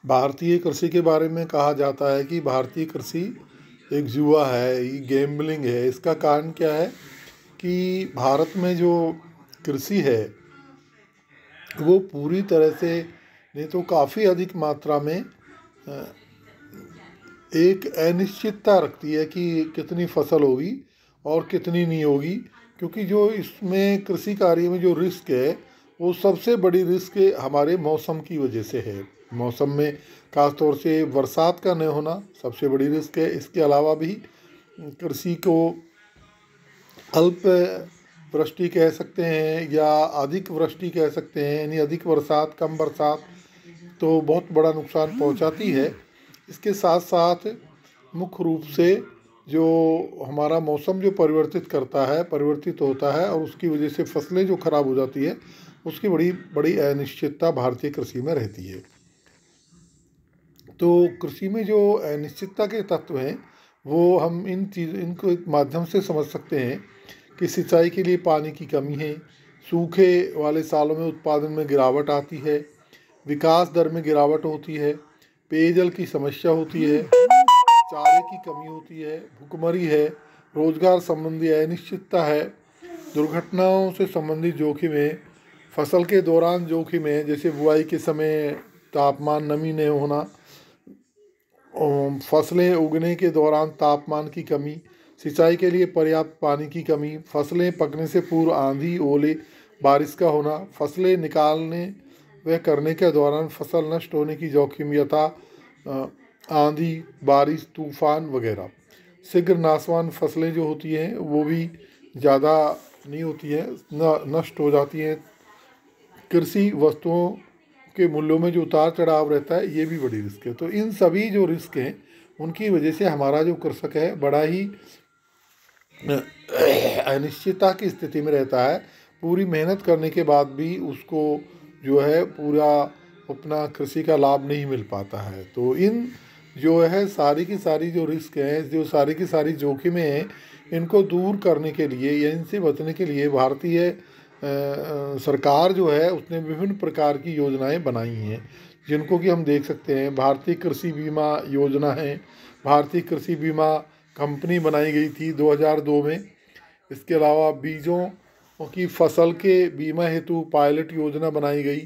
भारतीय कृषि के बारे में कहा जाता है कि भारतीय कृषि एक जुआ है, ये गैम्बलिंग है। इसका कारण क्या है कि भारत में जो कृषि है वो पूरी तरह से नहीं तो काफ़ी अधिक मात्रा में एक अनिश्चितता रखती है कि कितनी फसल होगी और कितनी नहीं होगी, क्योंकि जो इसमें कृषि कार्य में जो रिस्क है वो सबसे बड़ी रिस्क हमारे मौसम की वजह से है। मौसम में खास तौर से बरसात का न होना सबसे बड़ी रिस्क है। इसके अलावा भी कृषि को अल्प वृष्टि कह सकते हैं या अधिक वृष्टि कह सकते हैं, यानी अधिक बरसात कम बरसात तो बहुत बड़ा नुकसान पहुंचाती है। इसके साथ साथ मुख्य रूप से जो हमारा मौसम जो परिवर्तित होता है और उसकी वजह से फसलें जो खराब हो जाती है, उसकी बड़ी बड़ी अनिश्चितता भारतीय कृषि में रहती है। तो कृषि में जो अनिश्चितता के तत्व हैं वो हम इनको एक माध्यम से समझ सकते हैं कि सिंचाई के लिए पानी की कमी है, सूखे वाले सालों में उत्पादन में गिरावट आती है, विकास दर में गिरावट होती है, पेयजल की समस्या होती है, चारे की कमी होती है, भुखमरी है, रोजगार संबंधी अनिश्चितता है, दुर्घटनाओं से संबंधित जोखिम है, फसल के दौरान जोखिम है जैसे बुआई के समय तापमान नमी नहीं होना, फसलें उगने के दौरान तापमान की कमी, सिंचाई के लिए पर्याप्त पानी की कमी, फसलें पकने से पूर्व आंधी ओले बारिश का होना, फसलें निकालने व करने के दौरान फसल नष्ट होने की जोखिम यथा आंधी बारिश तूफान वगैरह। शीघ्र नाशवान फसलें जो होती हैं वो भी ज़्यादा नहीं होती हैं, नष्ट हो जाती हैं। कृषि वस्तुओं के मूल्यों में जो उतार चढ़ाव रहता है ये भी बड़ी रिस्क है। तो इन सभी जो रिस्क हैं उनकी वजह से हमारा जो कृषक है बड़ा ही अनिश्चितता की स्थिति में रहता है। पूरी मेहनत करने के बाद भी उसको जो है पूरा अपना कृषि का लाभ नहीं मिल पाता है। तो इन जो है सारी की सारी जो रिस्क हैं, जो सारी की सारी जोखिमें हैं, इनको दूर करने के लिए या इनसे बचने के लिए भारतीय सरकार जो है उसने विभिन्न प्रकार की योजनाएं बनाई हैं, जिनको कि हम देख सकते हैं। भारतीय कृषि बीमा योजना है, भारतीय कृषि बीमा कंपनी बनाई गई थी 2002 में। इसके अलावा बीजों की फसल के बीमा हेतु पायलट योजना बनाई गई,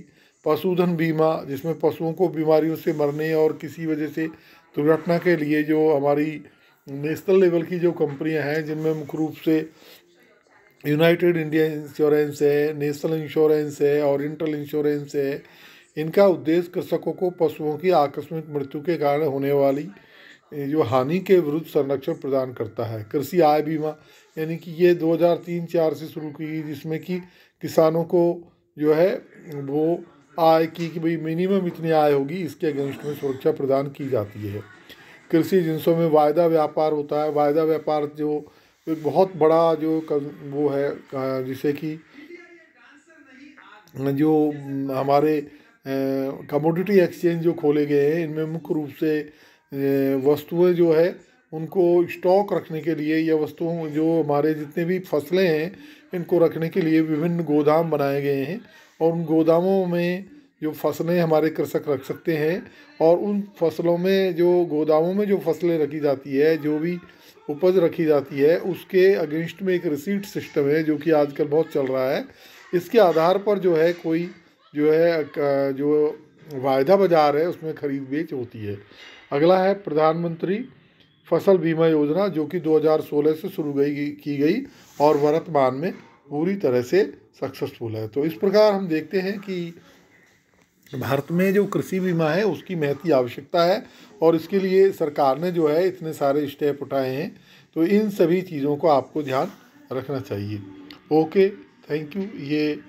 पशुधन बीमा जिसमें पशुओं को बीमारियों से मरने और किसी वजह से दुर्घटना के लिए जो हमारी नेशनल लेवल की जो कंपनियां हैं, जिनमें मुख्य रूप से यूनाइटेड इंडिया इंश्योरेंस है, नेशनल इंश्योरेंस है और इंटल इंश्योरेंस है, इनका उद्देश्य कृषकों को पशुओं की आकस्मिक मृत्यु के कारण होने वाली जो हानि के विरुद्ध संरक्षण प्रदान करता है। कृषि आय बीमा यानी कि ये 2003-04 से शुरू की, जिसमें कि किसानों को जो है वो आय की कि भाई मिनिमम इतनी आय होगी, इसके अगेंस्ट में सुरक्षा प्रदान की जाती है। कृषि जिनसों में वायदा व्यापार होता है, वायदा व्यापार जो एक बहुत बड़ा जो वो है, जिसे कि जो हमारे कमोडिटी एक्सचेंज जो खोले गए हैं, इनमें मुख्य रूप से वस्तुएं जो है उनको स्टॉक रखने के लिए या वस्तुओं जो हमारे जितने भी फसलें हैं इनको रखने के लिए विभिन्न गोदाम बनाए गए हैं, और उन गोदामों में जो फसलें हमारे कृषक रख सकते हैं, और उन फसलों में जो गोदामों में जो फसलें रखी जाती है, जो भी उपज रखी जाती है, उसके अगेंस्ट में एक रिसीट सिस्टम है जो कि आजकल बहुत चल रहा है। इसके आधार पर जो है कोई जो है जो वायदा बाजार है उसमें खरीद बेच होती है। अगला है प्रधानमंत्री फसल बीमा योजना, जो कि 2016 से शुरू की गई और वर्तमान में पूरी तरह से सक्सेसफुल है। तो इस प्रकार हम देखते हैं कि भारत में जो कृषि बीमा है उसकी महती आवश्यकता है, और इसके लिए सरकार ने जो है इतने सारे स्टेप उठाए हैं। तो इन सभी चीज़ों को आपको ध्यान रखना चाहिए। Okay, thank you. ये